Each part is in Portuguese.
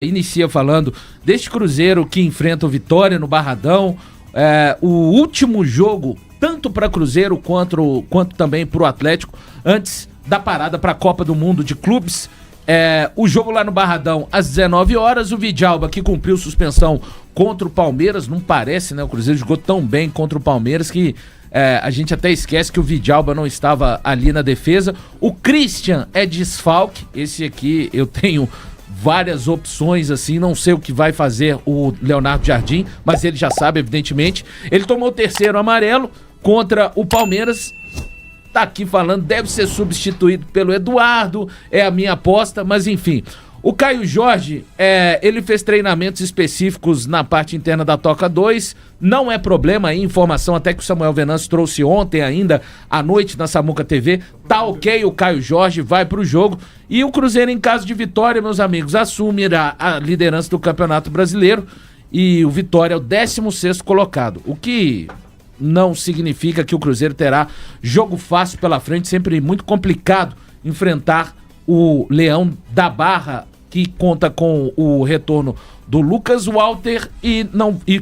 Inicia falando deste Cruzeiro que enfrenta o Vitória no Barradão, o último jogo, tanto para Cruzeiro quanto também para o Atlético, antes da parada para a Copa do Mundo de Clubes. O jogo lá no Barradão às 19 horas, o Vidjalba que cumpriu suspensão contra o Palmeiras, não parece, né? O Cruzeiro jogou tão bem contra o Palmeiras que a gente até esquece que o Vidjalba não estava ali na defesa. O Christian é desfalque, esse aqui eu tenho várias opções, assim, não sei o que vai fazer o Leonardo Jardim, mas ele já sabe, evidentemente. Ele tomou o terceiro amarelo contra o Palmeiras, tá aqui falando, deve ser substituído pelo Eduardo, é a minha aposta, mas enfim. O Caio Jorge, ele fez treinamentos específicos na parte interna da Toca 2, não é problema aí, informação até que o Samuel Venâncio trouxe ontem ainda, à noite na Samuca TV, tá ok, o Caio Jorge vai pro jogo, e o Cruzeiro em caso de vitória, meus amigos, assumirá a liderança do Campeonato Brasileiro, e o Vitória é o 16º colocado, o que não significa que o Cruzeiro terá jogo fácil pela frente, sempre muito complicado enfrentar o Leão da Barra, que conta com o retorno do Lucas Walter e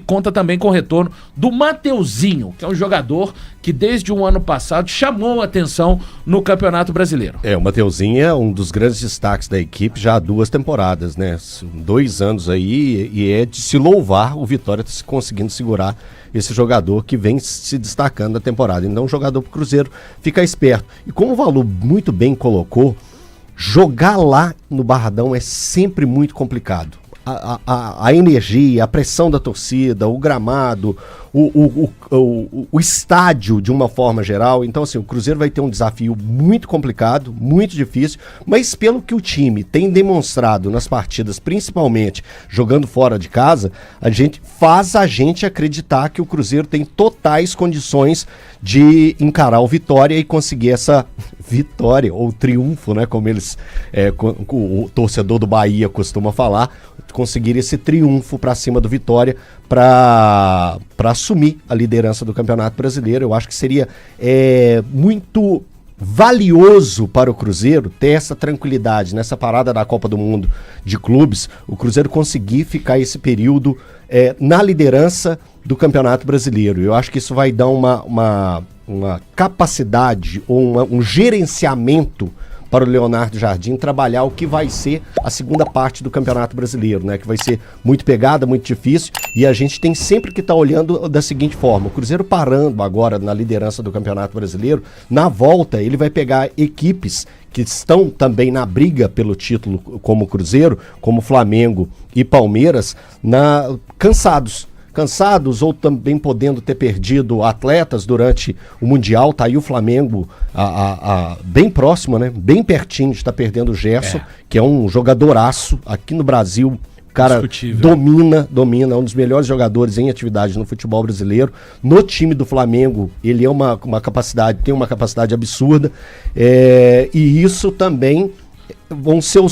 conta também com o retorno do Mateuzinho, que é um jogador que desde o ano passado chamou a atenção no Campeonato Brasileiro. O Mateuzinho é um dos grandes destaques da equipe já há 2 temporadas, né? 2 anos aí, e é de se louvar o Vitória tá conseguindo segurar esse jogador que vem se destacando na temporada. Então o jogador pro Cruzeiro fica esperto. E como o Valu muito bem colocou, jogar lá no Barradão é sempre muito complicado. A energia, a pressão da torcida, o gramado, o estádio de uma forma geral. Então, assim, o Cruzeiro vai ter um desafio muito complicado, muito difícil, mas pelo que o time tem demonstrado nas partidas, principalmente jogando fora de casa, faz a gente acreditar que o Cruzeiro tem totais condições de encarar o Vitória e conseguir essa vitória, ou triunfo, né, como o torcedor do Bahia costuma falar, conseguir esse triunfo para cima do Vitória para assumir a liderança do Campeonato Brasileiro. Eu acho que seria muito valioso para o Cruzeiro ter essa tranquilidade nessa parada da Copa do Mundo de Clubes, o Cruzeiro conseguir ficar esse período na liderança do Campeonato Brasileiro. Eu acho que isso vai dar uma capacidade ou um gerenciamento para o Leonardo Jardim trabalhar o que vai ser a segunda parte do Campeonato Brasileiro, né? Que vai ser muito pegada, muito difícil, e a gente tem sempre que estar olhando da seguinte forma: o Cruzeiro parando agora na liderança do Campeonato Brasileiro, na volta ele vai pegar equipes que estão também na briga pelo título, como o Cruzeiro, como Flamengo e Palmeiras, cansados ou também podendo ter perdido atletas durante o Mundial. Tá aí o Flamengo bem próximo, né? Bem pertinho de estar perdendo o Gerson, que é um jogadoraço aqui no Brasil. O cara domina, um dos melhores jogadores em atividade no futebol brasileiro. No time do Flamengo, ele tem uma capacidade absurda. E isso também vão ser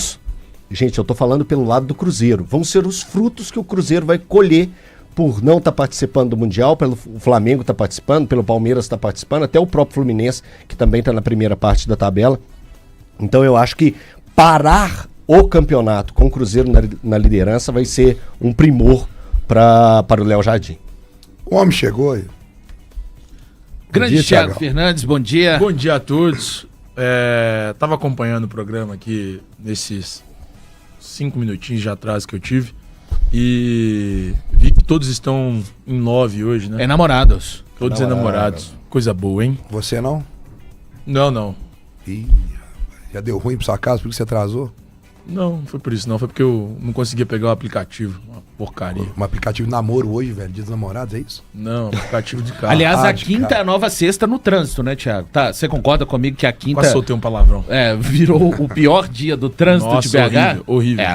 Gente, eu tô falando pelo lado do Cruzeiro. Vão ser os frutos que o Cruzeiro vai colher por não estar participando do Mundial, pelo Flamengo estar participando, pelo Palmeiras estar participando, até o próprio Fluminense, que também está na primeira parte da tabela. Então eu acho que parar o campeonato com o Cruzeiro na liderança vai ser um primor para o Léo Jardim. O homem chegou aí. Grande Thiago Fernandes, bom dia. Bom dia a todos. Tava acompanhando o programa aqui nesses 5 minutinhos de atraso que eu tive. E vi que todos estão em love hoje, né? Enamorados. Todos enamorados. Coisa boa, hein? Você não? Não. Ih, já deu ruim pra sua casa porque você atrasou? Não foi por isso não. Foi porque eu não conseguia pegar o aplicativo. Uma porcaria. Um aplicativo de namoro hoje, velho? Dia dos namorados, é isso? Não, aplicativo de carro. Aliás, a quinta é a nova sexta no trânsito, né, Thiago? Tá, você concorda comigo que a quinta... Quase soltei um palavrão. Virou o pior dia do trânsito. Nossa, de BH? horrível.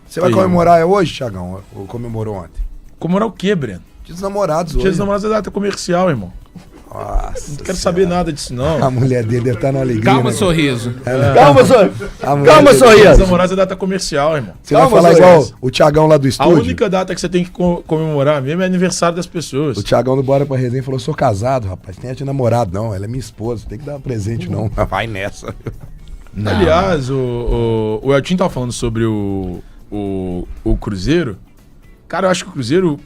Você vai comemorar hoje, Thiagão? Ou comemorou ontem? Comemorar o quê, Breno? Dia dos namorados hoje. Dia dos namorados é data comercial, irmão. Nossa, não quero saber nada disso, não. A mulher dele deve estar na alegria. Calma, né? Sorriso. Calma, Sorriso. Dia dos namorados é data comercial, irmão. Você vai falar igual o Thiagão lá do estúdio? A única data que você tem que comemorar mesmo é aniversário das pessoas. O Thiagão do Bora Pra Resenha falou: sou casado, rapaz. Tem de namorado, não. Ela é minha esposa. Tem que dar um presente, não. Vai nessa. Não. Aliás, o Eltinho tava falando sobre o o Cruzeiro, cara, eu acho que o Cruzeiro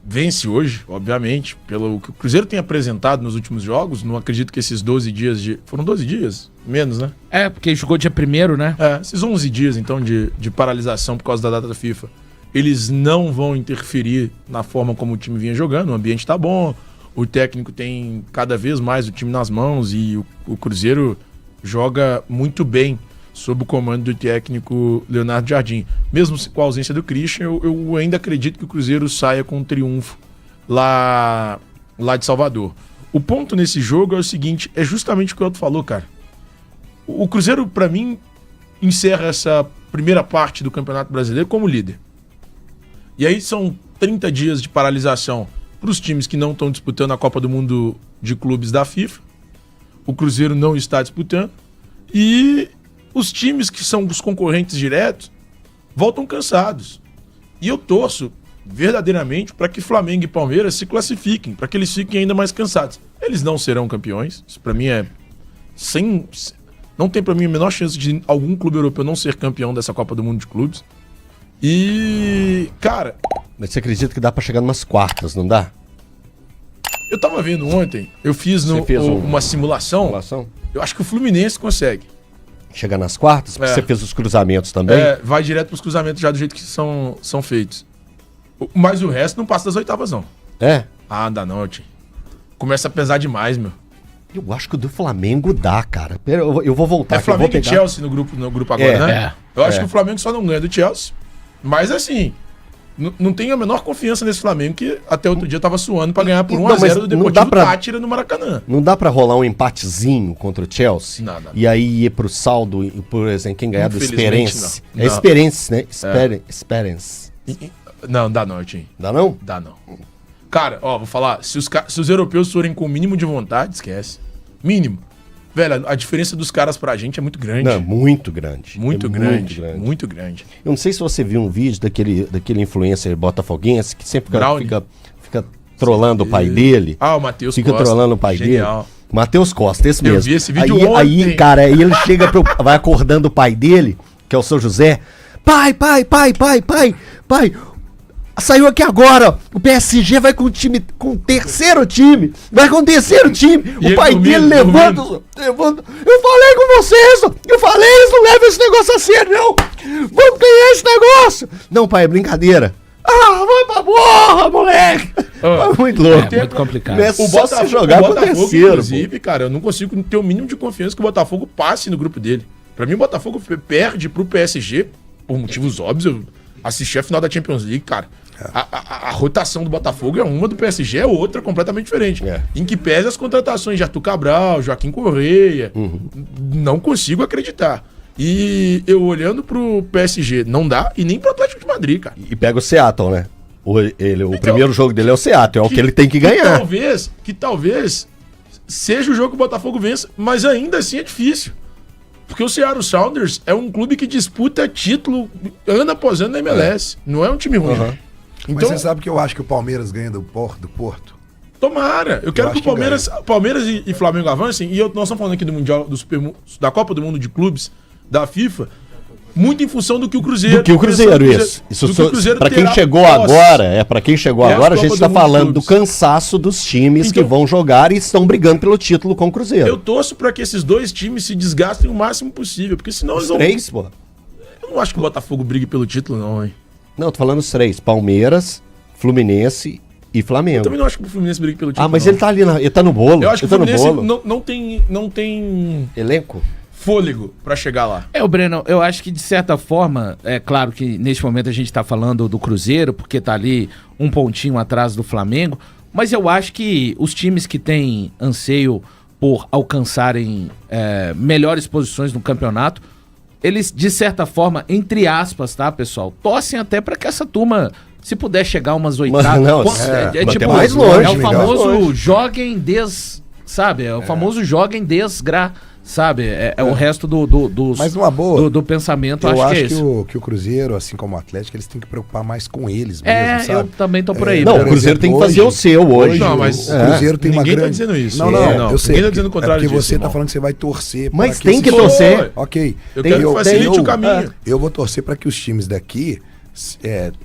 vence hoje, obviamente, pelo que o Cruzeiro tem apresentado nos últimos jogos. Não acredito que esses 12 dias de... Foram 12 dias? Menos, né? Porque jogou dia 1º, né? Esses 11 dias, então, de paralisação por causa da data da FIFA, eles não vão interferir na forma como o time vinha jogando. O ambiente tá bom, o técnico tem cada vez mais o time nas mãos e o Cruzeiro joga muito bem sob o comando do técnico Leonardo Jardim. Mesmo com a ausência do Christian, eu ainda acredito que o Cruzeiro saia com um triunfo lá de Salvador. O ponto nesse jogo é o seguinte, é justamente o que o Elton falou, cara. O Cruzeiro, pra mim, encerra essa primeira parte do Campeonato Brasileiro como líder. E aí são 30 dias de paralisação para os times que não estão disputando a Copa do Mundo de Clubes da FIFA. O Cruzeiro não está disputando. E os times que são os concorrentes diretos voltam cansados. E eu torço verdadeiramente para que Flamengo e Palmeiras se classifiquem, para que eles fiquem ainda mais cansados. Eles não serão campeões. Isso para mim é não tem para mim a menor chance de algum clube europeu não ser campeão dessa Copa do Mundo de Clubes. E, cara... Mas você acredita que dá para chegar numas quartas, não dá? Eu tava vendo ontem, eu fiz uma simulação. Eu acho que o Fluminense consegue. Chegar nas quartas? Porque você fez os cruzamentos também? Vai direto pros cruzamentos já do jeito que são feitos. Mas o resto não passa das oitavas, não. Ah, dá não, tio. Começa a pesar demais, meu. Eu acho que o do Flamengo dá, cara. Eu vou voltar. Flamengo e Chelsea no grupo agora, né? Eu acho que o Flamengo só não ganha do Chelsea. Mas assim, não tenho a menor confiança nesse Flamengo, que até outro dia tava suando pra ganhar por 1-0 do Deportivo Tátira no Maracanã. Não dá pra rolar um empatezinho contra o Chelsea? Não. E aí ir pro saldo, por exemplo, quem ganhar do Esperance? Não. É Esperance, né? Esperance. Não, dá não, Tim. Dá não? Dá não. Cara, vou falar, se os europeus forem com o mínimo de vontade, esquece. Mínimo. Velho, a diferença dos caras pra gente é muito grande. Não, muito grande. Muito grande. Eu não sei se você viu um vídeo daquele influencer botafoguense que sempre fica trolando o pai dele. O Matheus Costa. Fica trolando o pai dele. Matheus Costa, esse mesmo. Eu vi esse vídeo ontem. Aí, cara, ele chega vai acordando o pai dele, que é o seu José. Pai. Saiu aqui agora, o PSG vai com o terceiro time. O pai dele levanta. Eu falei com vocês, não levam esse negócio a sério, não. Vamos ganhar esse negócio. Não, pai, é brincadeira. Vai pra porra, moleque. Muito louco. É muito complicado. O Botafogo jogar com o terceiro, inclusive, cara, eu não consigo ter o mínimo de confiança que o Botafogo passe no grupo dele. Pra mim, o Botafogo perde pro PSG, por motivos óbvios. Eu assisti a final da Champions League, cara. A rotação do Botafogo é uma, do PSG é outra, completamente diferente. Em que pese as contratações de Arthur Cabral, Joaquim Correia. Não consigo acreditar. E eu olhando pro PSG, não dá, e nem pro Atlético de Madrid, cara. E pega o Seattle, né? O primeiro jogo dele é o Seattle, é o que ele tem que ganhar. Que talvez seja o jogo que o Botafogo vença, mas ainda assim é difícil. Porque o Seattle Sounders é um clube que disputa título ano após ano na MLS. Não é um time ruim. Então, mas você sabe que eu acho que o Palmeiras ganha do Porto? Tomara. Eu quero que o Palmeiras e Flamengo avancem. E nós estamos falando aqui do Mundial, da Copa do Mundo de Clubes da FIFA, muito em função do que o Cruzeiro... Isso para quem chegou agora, a gente está falando do cansaço dos times que vão jogar e estão brigando pelo título com o Cruzeiro. Eu torço para que esses dois times se desgastem o máximo possível, porque senão eles vão... Três, pô. Eu não acho que o Botafogo brigue pelo título, não, hein? Não, tô falando os três. Palmeiras, Fluminense e Flamengo. Eu também não acho que o Fluminense brigue pelo título. Mas ele tá ali, ele tá no bolo. Eu acho que o Fluminense não tem elenco? Fôlego pra chegar lá. Breno, eu acho que de certa forma, é claro que neste momento a gente tá falando do Cruzeiro, porque tá ali um pontinho atrás do Flamengo, mas eu acho que os times que têm anseio por alcançarem melhores posições no campeonato, eles, de certa forma, entre aspas, tá, pessoal, torcem até pra que essa turma, se puder chegar umas oitavas... tipo, mais longe. É o famoso joguem sabe? É o famoso joguem sabe? O resto dos, Mas numa boa, do pensamento, eu acho que é acho isso. que o Cruzeiro, assim como o Atlético, eles têm que preocupar mais com eles mesmo, Eu sabe? também tô por aí. Não, Por o Cruzeiro exemplo, tem que fazer hoje- o seu hoje. Não, mas o Cruzeiro tem uma ninguém grande... tá dizendo isso. Não, eu sei. Ninguém tá dizendo o contrário porque disso, você irmão. tá falando que você vai torcer Mas pra tem que esses- torcer. Ok. Eu Tem- quero que facilite o caminho. Eu vou torcer para que os times daqui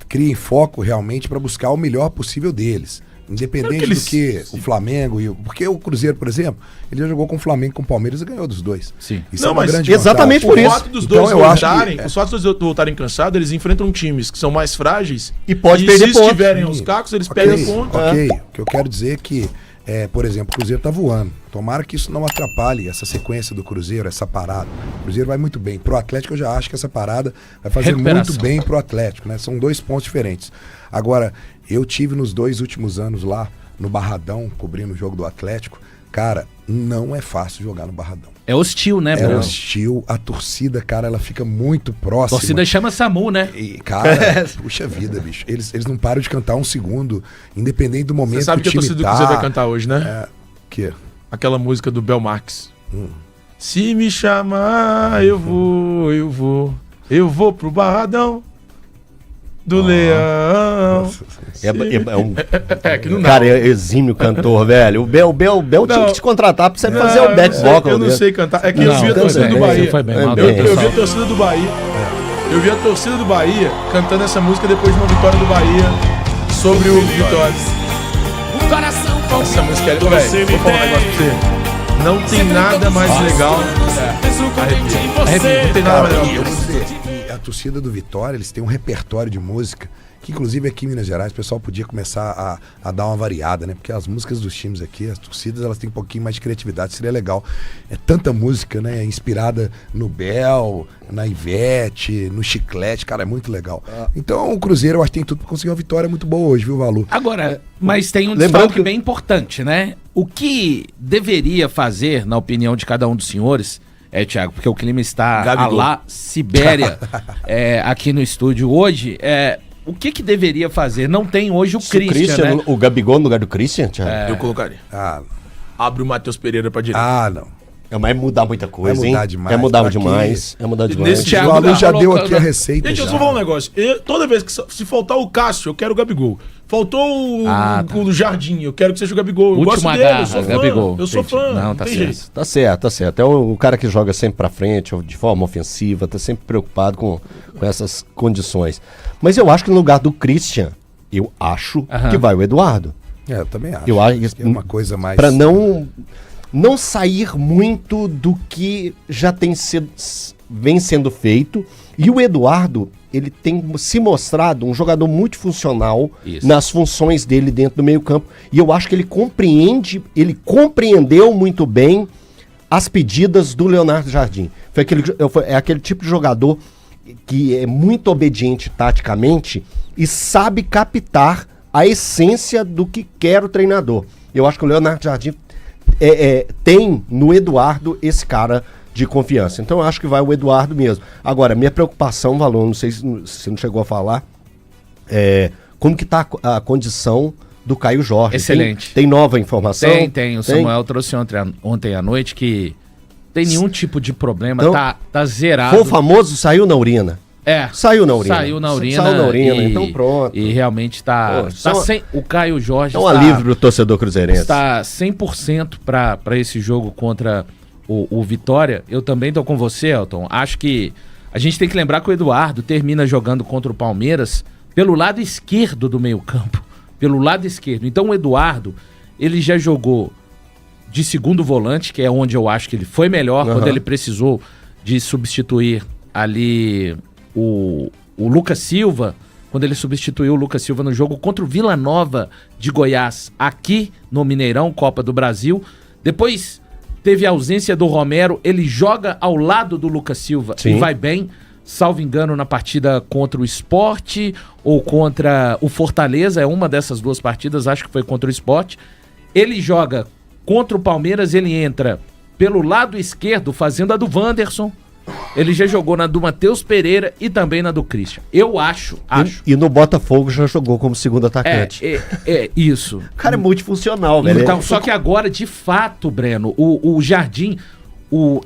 criem foco realmente para buscar o melhor possível deles. Independente Claro que eles- do que o Flamengo porque o Cruzeiro, por exemplo, ele já jogou com o Flamengo e com o Palmeiras e ganhou dos dois. Sim. Isso Não, é uma mas grande exatamente vantagem. por O isso. fato dos Então, dois eu acho que- voltarem, os fatos dos dois voltarem cansados, eles enfrentam times que são mais frágeis E pode perder se pontos. estiverem aos cacos, eles Ok, perdem pontos. ok. O que eu quero dizer é que, por exemplo, o Cruzeiro tá voando. Tomara que isso não atrapalhe essa sequência do Cruzeiro, essa parada. O Cruzeiro vai muito bem. Pro Atlético eu já acho que essa parada vai fazer Recuperação. muito bem pro Atlético, né? São 2 pontos diferentes. Agora, eu tive nos 2 últimos anos lá no Barradão, cobrindo o jogo do Atlético. Cara, não é fácil jogar no Barradão. É hostil, né, É Bruno? hostil, a torcida, cara, ela fica muito próxima. A torcida chama SAMU, né? E, cara, puxa vida, bicho. Eles não param de cantar um segundo, independente do momento Você sabe que a o time torcida do tá. Cruzeiro vai cantar hoje, né? Que? Aquela música do Bel Marx. Se me chamar, eu vou pro Barradão do Leão. Que não dá. Cara, é exímio cantor, velho. O Bel tinha que te contratar pra você fazer o back vocal Eu não dele. sei cantar. É que Não, eu vi a foi torcida bem, do Bahia. foi bem, Eu- mandou eu- bem, Eu vi a pessoal. torcida do Bahia. Eu vi a torcida do Bahia cantando essa música depois de uma vitória do Bahia sobre o Vitória. Essa música é velho. Vou falar um negócio pra você. Não tem nada mais legal. Arrepio. Não tem nada mais Cara, legal. eu vou dizer, e a torcida do Vitória, eles têm um repertório de música que, inclusive, aqui em Minas Gerais, o pessoal podia começar a dar uma variada, né? Porque as músicas dos times aqui, as torcidas, elas têm um pouquinho mais de criatividade, seria legal. É tanta música, né? Inspirada no Bel, na Ivete, no Chiclete, cara, é muito legal. Então, o Cruzeiro, eu acho que tem tudo pra conseguir uma vitória muito boa hoje, viu, Valu? Agora, mas tem um Lembrando desfalque que- bem importante, né? O que deveria fazer, na opinião de cada um dos senhores, Thiago, porque o clima está Gabigol. lá Sibéria aqui no estúdio hoje, o que deveria fazer? Não tem hoje o Se o Christian, né? o Gabigol no lugar do Christian, Thiago? Eu colocaria. Ah, Abre o Matheus Pereira pra direita. não. Vai mudar muita coisa, Vai mudar hein? demais. É mudar Pra demais. É mudar demais. Nesse O Thiago Valu tá já deu colocando- aqui a receita. Gente, eu já. só vou falar um negócio. Toda vez que se faltar o Cássio, eu quero o Gabigol. Faltou Tá. o Jardim, eu quero que seja o Gabigol. Eu Última gosto dele, garra, eu sou fã. Gabigol. Eu sou Entendi. fã. Não, tá tem certo. jeito. Tá certo, tá certo. É o cara que joga sempre pra frente, de forma ofensiva, tá sempre preocupado com essas condições. Mas eu acho que no lugar do Christian, eu acho Aham. que vai o Eduardo. Eu também acho. Eu acho que é uma coisa mais... Pra não sair muito do que já vem sendo feito. E o Eduardo, ele tem se mostrado um jogador multifuncional Isso. nas funções dele dentro do meio-campo. E eu acho que ele compreendeu muito bem as pedidas do Leonardo Jardim. É aquele tipo de jogador que é muito obediente taticamente e sabe captar a essência do que quer o treinador. Eu acho que o Leonardo Jardim tem no Eduardo esse cara de confiança. Então eu acho que vai o Eduardo mesmo. Agora, minha preocupação, Valor, não sei se você não chegou a falar, como que tá a condição do Caio Jorge. Excelente. Tem nova informação? Tem. O Samuel trouxe ontem à noite que tem nenhum tipo de problema, Então, tá zerado. Foi o famoso saiu na urina. Saiu na urina, então pronto. E realmente tá sem o Caio Jorge. É um alívio pro torcedor cruzeirense. Está 100% para esse jogo contra o Vitória. Eu também tô com você, Elton. Acho que a gente tem que lembrar que o Eduardo termina jogando contra o Palmeiras pelo lado esquerdo do meio-campo. Pelo lado esquerdo. Então o Eduardo, ele já jogou de segundo volante, que é onde eu acho que ele foi melhor, quando ele precisou de substituir ali o Lucas Silva, quando ele substituiu o Lucas Silva no jogo contra o Vila Nova de Goiás, aqui no Mineirão, Copa do Brasil. Depois teve a ausência do Romero, ele joga ao lado do Lucas Silva e vai bem, salvo engano, na partida contra o Sport ou contra o Fortaleza, é uma dessas duas partidas, acho que foi contra o Sport. Ele joga contra o Palmeiras, ele entra pelo lado esquerdo, fazendo a do Wanderson. Ele já jogou na do Matheus Pereira e também na do Christian. Eu acho. E no Botafogo já jogou como segundo atacante. Isso. O cara é multifuncional, velho. Então, só que agora, de fato, Breno, o Jardim,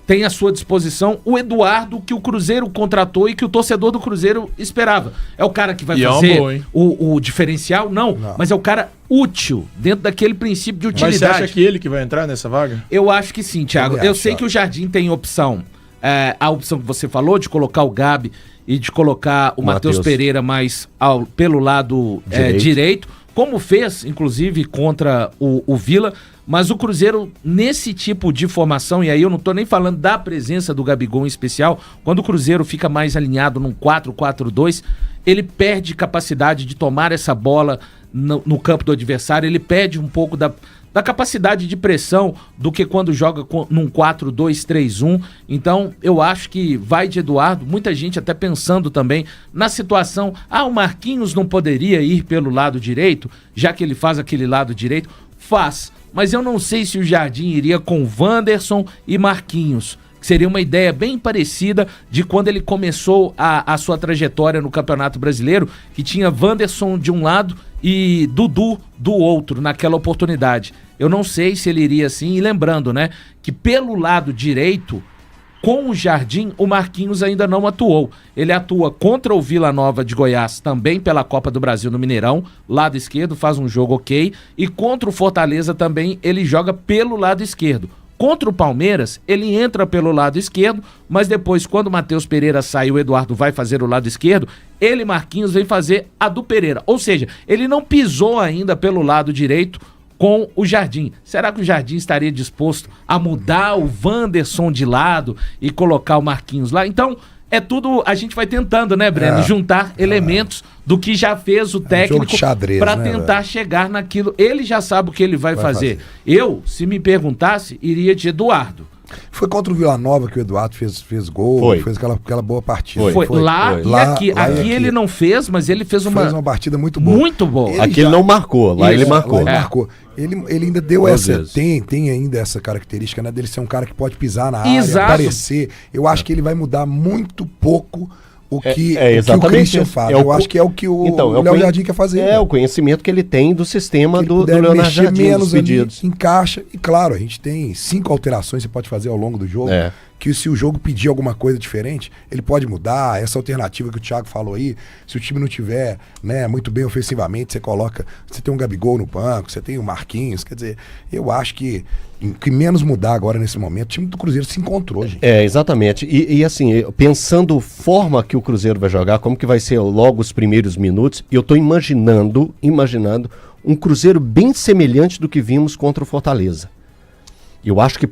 tem à sua disposição o Eduardo que o Cruzeiro contratou e que o torcedor do Cruzeiro esperava. É o cara que vai fazer o diferencial? Não, mas é o cara útil, dentro daquele princípio de utilidade. Mas você acha que ele que vai entrar nessa vaga? Eu acho que sim, Thiago. Eu sei que o Jardim tem opção. A opção que você falou de colocar o Gabi e de colocar o Matheus Pereira mais pelo lado direito, como fez, inclusive, contra o Vila. Mas o Cruzeiro, nesse tipo de formação, e aí eu não tô nem falando da presença do Gabigol em especial, quando o Cruzeiro fica mais alinhado num 4-4-2, ele perde capacidade de tomar essa bola no campo do adversário, ele perde um pouco da capacidade de pressão do que quando joga num 4-2-3-1. Então, eu acho que vai de Eduardo, muita gente até pensando também na situação, o Marquinhos não poderia ir pelo lado direito, já que ele faz aquele lado direito, faz. Mas eu não sei se o Jardim iria com Wanderson e Marquinhos, que seria uma ideia bem parecida de quando ele começou a sua trajetória no Campeonato Brasileiro, que tinha Wanderson de um lado e Dudu do outro naquela oportunidade. Eu não sei se ele iria assim, e lembrando, né, que pelo lado direito, com o Jardim, o Marquinhos ainda não atuou. Ele atua contra o Vila Nova de Goiás, também pela Copa do Brasil no Mineirão, lado esquerdo, faz um jogo ok, e contra o Fortaleza também ele joga pelo lado esquerdo. Contra o Palmeiras, ele entra pelo lado esquerdo, mas depois, quando o Matheus Pereira sai e o Eduardo vai fazer o lado esquerdo, ele, Marquinhos, vem fazer a do Pereira. Ou seja, ele não pisou ainda pelo lado direito com o Jardim. Será que o Jardim estaria disposto a mudar o Wanderson de lado e colocar o Marquinhos lá? Então, é tudo, a gente vai tentando, né, Breno, juntar elementos do que já fez o técnico para tentar chegar naquilo. Ele já sabe o que ele vai fazer. Eu, se me perguntasse, iria de Eduardo. Foi contra o Vila Nova que o Eduardo fez gol, fez aquela boa partida. Foi. Lá e aqui. Aqui ele não fez, mas ele fez uma partida muito boa. Muito boa. Aqui ele não marcou, lá ele marcou. Lá ele marcou. Ele ainda deu tem ainda essa característica, né, dele ser um cara que pode pisar na área, aparecer. Eu acho que ele vai mudar muito pouco o que o Christian faz. Eu acho que é o que o Léo Jardim quer fazer. É o conhecimento que ele tem do sistema do Leonardo Jardim, menos pedidos. Encaixa. E claro, a gente tem 5 alterações que você pode fazer ao longo do jogo. Que se o jogo pedir alguma coisa diferente, ele pode mudar. Essa alternativa que o Thiago falou aí, se o time não tiver, né, muito bem ofensivamente, você tem um Gabigol no banco, você tem o Marquinhos, quer dizer, eu acho que menos mudar agora nesse momento, o time do Cruzeiro se encontrou, gente. Exatamente. E assim, pensando forma que o Cruzeiro vai jogar, como que vai ser logo os primeiros minutos, eu tô imaginando um Cruzeiro bem semelhante do que vimos contra o Fortaleza. Eu acho que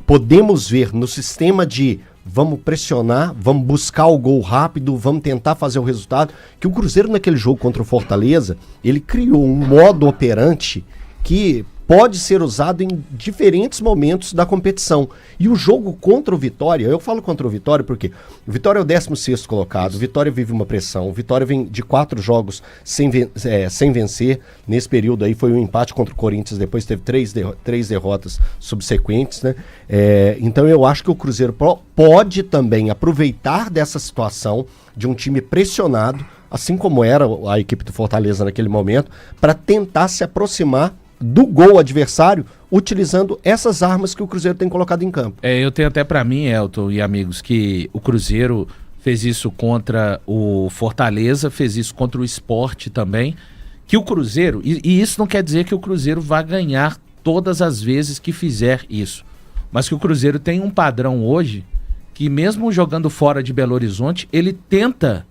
podemos ver no sistema de vamos pressionar, vamos buscar o gol rápido, vamos tentar fazer o resultado, que o Cruzeiro naquele jogo contra o Fortaleza, ele criou um modo operante que pode ser usado em diferentes momentos da competição. E o jogo contra o Vitória, eu falo contra o Vitória porque o Vitória é o 16º colocado, o Vitória vive uma pressão, o Vitória vem de 4 jogos sem vencer, nesse período aí foi um empate contra o Corinthians, depois teve 3 derrotas subsequentes, né? Então eu acho que o Cruzeiro pode também aproveitar dessa situação de um time pressionado, assim como era a equipe do Fortaleza naquele momento, para tentar se aproximar do gol adversário, utilizando essas armas que o Cruzeiro tem colocado em campo. Eu tenho até para mim, Elton e amigos, que o Cruzeiro fez isso contra o Fortaleza, fez isso contra o Sport também, que o Cruzeiro, e isso não quer dizer que o Cruzeiro vai ganhar todas as vezes que fizer isso, mas que o Cruzeiro tem um padrão hoje, que mesmo jogando fora de Belo Horizonte, ele tenta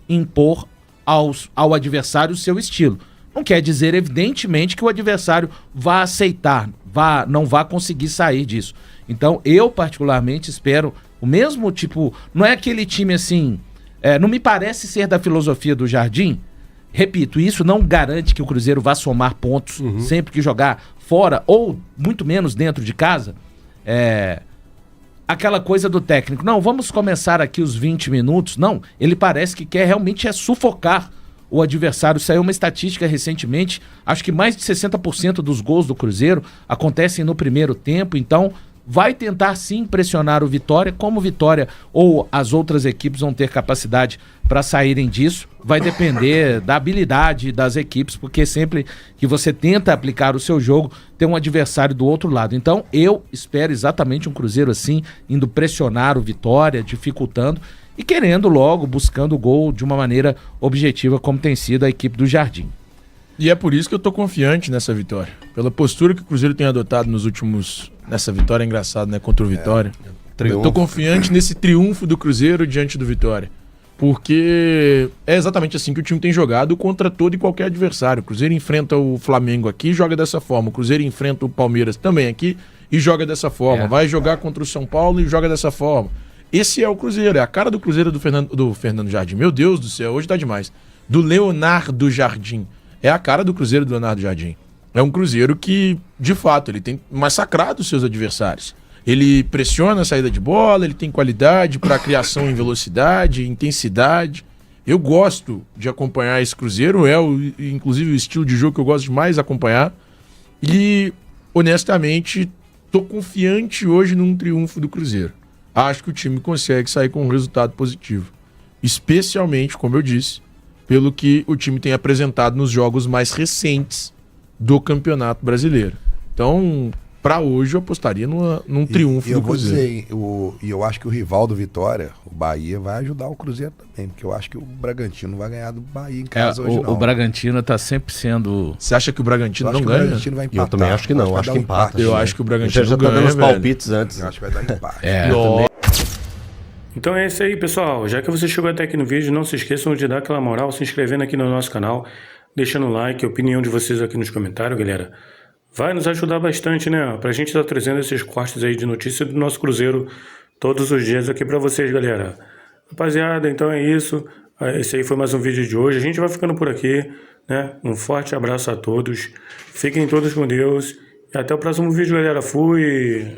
impor ao adversário o seu estilo. Não quer dizer, evidentemente, que o adversário vá aceitar, não vá conseguir sair disso. Então, eu particularmente espero o mesmo tipo... Não é aquele time assim... não me parece ser da filosofia do Jardim. Repito, isso não garante que o Cruzeiro vá somar pontos sempre que jogar fora ou muito menos dentro de casa. Aquela coisa do técnico. Não, vamos começar aqui os 20 minutos. Não, ele parece que quer realmente sufocar o adversário. Saiu uma estatística recentemente, acho que mais de 60% dos gols do Cruzeiro acontecem no primeiro tempo, então vai tentar sim pressionar o Vitória. Como o Vitória ou as outras equipes vão ter capacidade para saírem disso, vai depender da habilidade das equipes, porque sempre que você tenta aplicar o seu jogo, tem um adversário do outro lado. Então eu espero exatamente um Cruzeiro assim, indo pressionar o Vitória, dificultando e querendo logo, buscando o gol de uma maneira objetiva, como tem sido a equipe do Jardim. E é por isso que eu tô confiante nessa vitória. Pela postura que o Cruzeiro tem adotado nos últimos... Nessa vitória é engraçado, né? Contra o Vitória. Eu tô confiante nesse triunfo do Cruzeiro diante do Vitória. Porque é exatamente assim que o time tem jogado contra todo e qualquer adversário. O Cruzeiro enfrenta o Flamengo aqui e joga dessa forma. O Cruzeiro enfrenta o Palmeiras também aqui e joga dessa forma. Vai jogar contra o São Paulo e joga dessa forma. Esse é o Cruzeiro, é a cara do Cruzeiro do Fernando Jardim. Meu Deus do céu, hoje tá demais. Do Leonardo Jardim. É a cara do Cruzeiro do Leonardo Jardim. É um Cruzeiro que, de fato, ele tem massacrado os seus adversários. Ele pressiona a saída de bola, ele tem qualidade para criação em velocidade, intensidade. Eu gosto de acompanhar esse Cruzeiro, inclusive o estilo de jogo que eu gosto de mais acompanhar. E, honestamente, tô confiante hoje num triunfo do Cruzeiro. Acho que o time consegue sair com um resultado positivo. Especialmente, como eu disse, pelo que o time tem apresentado nos jogos mais recentes do Campeonato Brasileiro. Então, para hoje, eu apostaria num triunfo do Cruzeiro. E eu acho que o rival do Vitória, o Bahia, vai ajudar o Cruzeiro também, porque eu acho que o Bragantino vai ganhar do Bahia em casa hoje, não. O Bragantino tá sempre sendo... Você acha que o Bragantino não ganha? O Bragantino vai empatar. Eu também acho que não, acho que empata. Eu acho que o Bragantino já ganha, tá dando os velho. palpites antes. Eu acho que vai dar empate. Então é isso aí, pessoal. Já que você chegou até aqui no vídeo, não se esqueçam de dar aquela moral, se inscrevendo aqui no nosso canal, deixando o like, a opinião de vocês aqui nos comentários, galera. Vai nos ajudar bastante, né? Pra gente estar trazendo esses cortes aí de notícia do nosso Cruzeiro todos os dias aqui pra vocês, galera. Rapaziada, então é isso. Esse aí foi mais um vídeo de hoje. A gente vai ficando por aqui, né? Um forte abraço a todos. Fiquem todos com Deus. E até o próximo vídeo, galera. Fui!